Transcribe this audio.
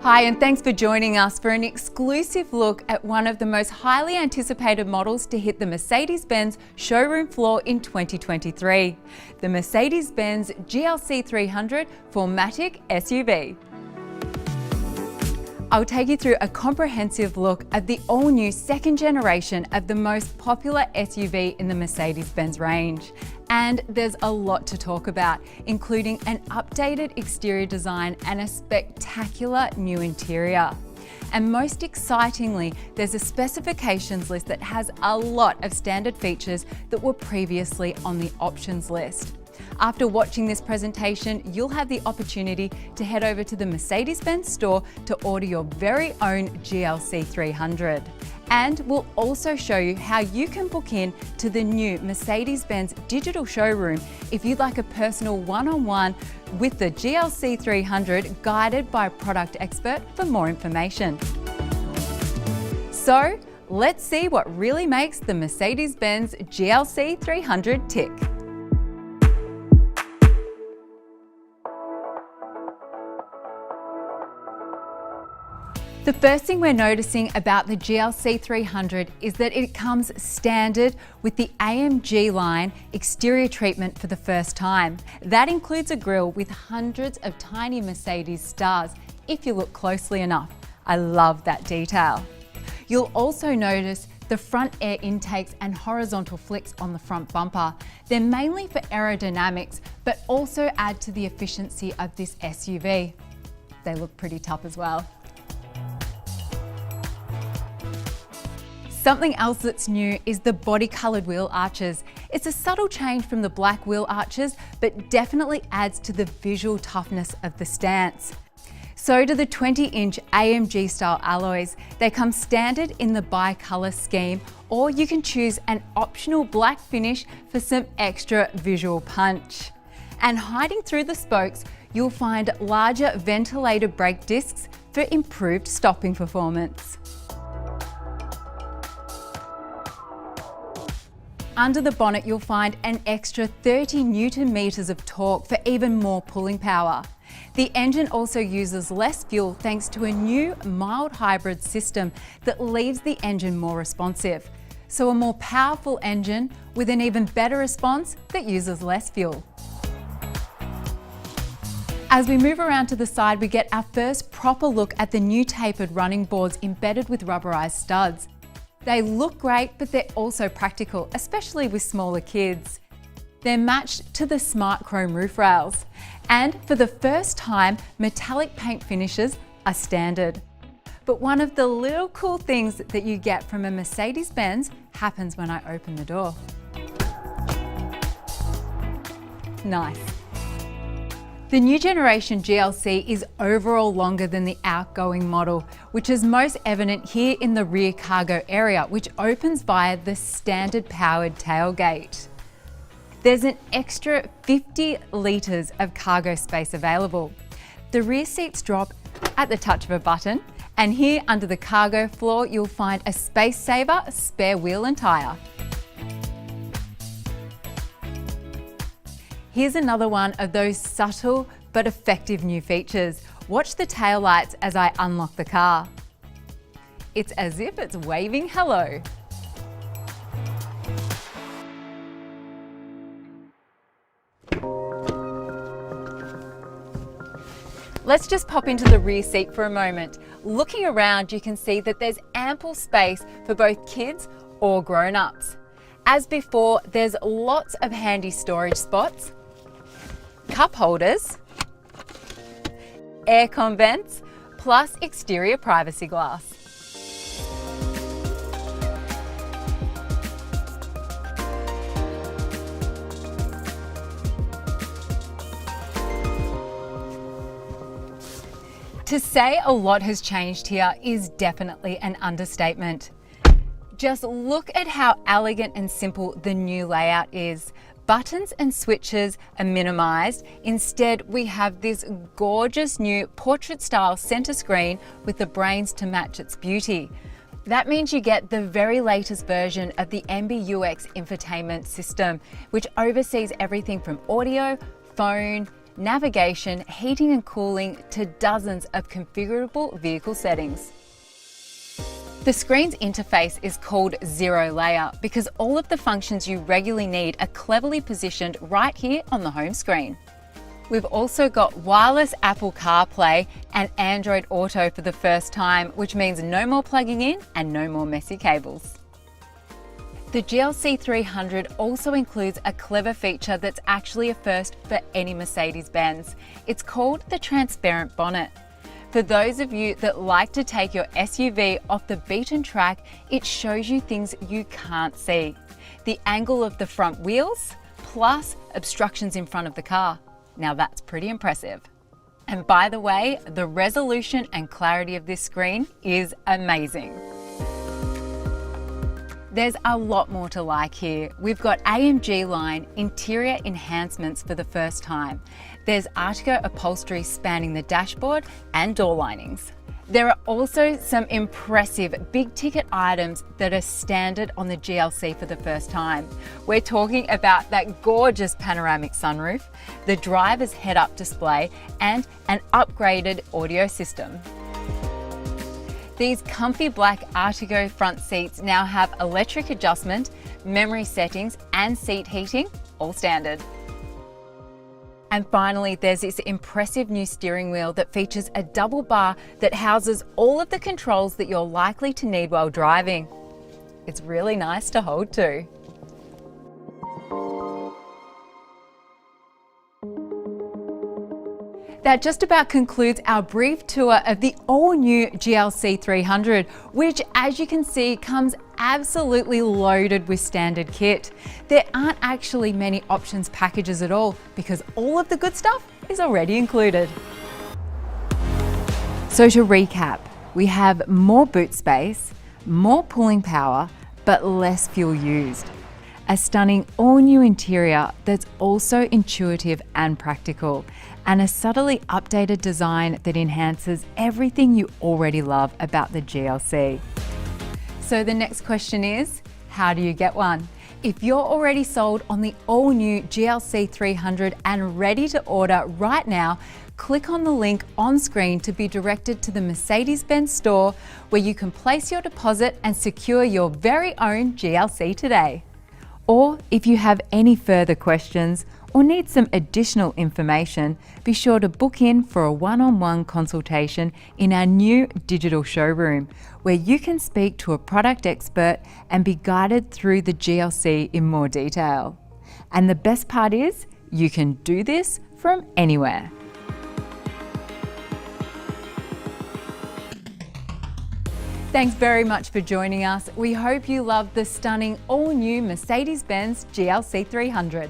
Hi, and thanks for joining us for an exclusive look at one of the most highly anticipated models to hit the Mercedes-Benz showroom floor in 2023, the Mercedes-Benz GLC 300 4MATIC SUV. I'll take you through a comprehensive look at the all-new second generation of the most popular SUV in the Mercedes-Benz range. And there's a lot to talk about, including an updated exterior design and a spectacular new interior. And most excitingly, there's a specifications list that has a lot of standard features that were previously on the options list. After watching this presentation, you'll have the opportunity to head over to the Mercedes-Benz store to order your very own GLC 300. And we'll also show you how you can book in to the new Mercedes-Benz digital showroom if you'd like a personal one-on-one with the GLC 300 guided by a product expert for more information. So let's see what really makes the Mercedes-Benz GLC 300 tick. The first thing we're noticing about the GLC 300 is that it comes standard with the AMG line exterior treatment for the first time. That includes a grille with hundreds of tiny Mercedes stars, if you look closely enough. I love that detail. You'll also notice the front air intakes and horizontal flicks on the front bumper. They're mainly for aerodynamics, but also add to the efficiency of this SUV. They look pretty tough as well. Something else that's new is the body-coloured wheel arches. It's a subtle change from the black wheel arches, but definitely adds to the visual toughness of the stance. So do the 20-inch AMG style alloys. They come standard in the bi-colour scheme, or you can choose an optional black finish for some extra visual punch. And hiding through the spokes, you'll find larger ventilated brake discs for improved stopping performance. Under the bonnet, you'll find an extra 30 Newton meters of torque for even more pulling power. The engine also uses less fuel thanks to a new mild hybrid system that leaves the engine more responsive. So a more powerful engine with an even better response that uses less fuel. As we move around to the side, we get our first proper look at the new tapered running boards embedded with rubberized studs. They look great, but they're also practical, especially with smaller kids. They're matched to the smart chrome roof rails. And for the first time, metallic paint finishes are standard. But one of the little cool things that you get from a Mercedes-Benz happens when I open the door. Nice. The new generation GLC is overall longer than the outgoing model, which is most evident here in the rear cargo area, which opens via the standard powered tailgate. There's an extra 50 litres of cargo space available. The rear seats drop at the touch of a button, and here under the cargo floor, you'll find a space saver spare wheel and tyre. Here's another one of those subtle but effective new features. Watch the taillights as I unlock the car. It's as if it's waving hello. Let's just pop into the rear seat for a moment. Looking around, you can see that there's ample space for both kids or grown-ups. As before, there's lots of handy storage spots, cup holders, aircon vents, plus exterior privacy glass. To say a lot has changed here is definitely an understatement. Just look at how elegant and simple the new layout is. Buttons and switches are minimized. Instead, we have this gorgeous new portrait-style center screen with the brains to match its beauty. That means you get the very latest version of the MBUX infotainment system, which oversees everything from audio, phone, navigation, heating and cooling, to dozens of configurable vehicle settings. The screen's interface is called Zero Layer because all of the functions you regularly need are cleverly positioned right here on the home screen. We've also got wireless Apple CarPlay and Android Auto for the first time, which means no more plugging in and no more messy cables. The GLC 300 also includes a clever feature that's actually a first for any Mercedes-Benz. It's called the transparent bonnet. For those of you that like to take your SUV off the beaten track, it shows you things you can't see. The angle of the front wheels, plus obstructions in front of the car. Now that's pretty impressive. And by the way, the resolution and clarity of this screen is amazing. There's a lot more to like here. We've got AMG line interior enhancements for the first time. There's Artico upholstery spanning the dashboard and door linings. There are also some impressive big ticket items that are standard on the GLC for the first time. We're talking about that gorgeous panoramic sunroof, the driver's head-up display, and an upgraded audio system. These comfy black Artico front seats now have electric adjustment, memory settings, and seat heating, all standard. And finally, there's this impressive new steering wheel that features a double bar that houses all of the controls that you're likely to need while driving. It's really nice to hold too. That just about concludes our brief tour of the all-new GLC 300, which, as you can see, comes absolutely loaded with standard kit. There aren't actually many options packages at all because all of the good stuff is already included. So to recap, we have more boot space, more pulling power, but less fuel used. A stunning all-new interior that's also intuitive and practical, and a subtly updated design that enhances everything you already love about the GLC. So the next question is, how do you get one? If you're already sold on the all-new GLC 300 and ready to order right now, click on the link on screen to be directed to the Mercedes-Benz store where you can place your deposit and secure your very own GLC today. Or if you have any further questions or need some additional information, be sure to book in for a one-on-one consultation in our new digital showroom, where you can speak to a product expert and be guided through the GLC in more detail. And the best part is, you can do this from anywhere. Thanks very much for joining us. We hope you love the stunning all-new Mercedes-Benz GLC 300.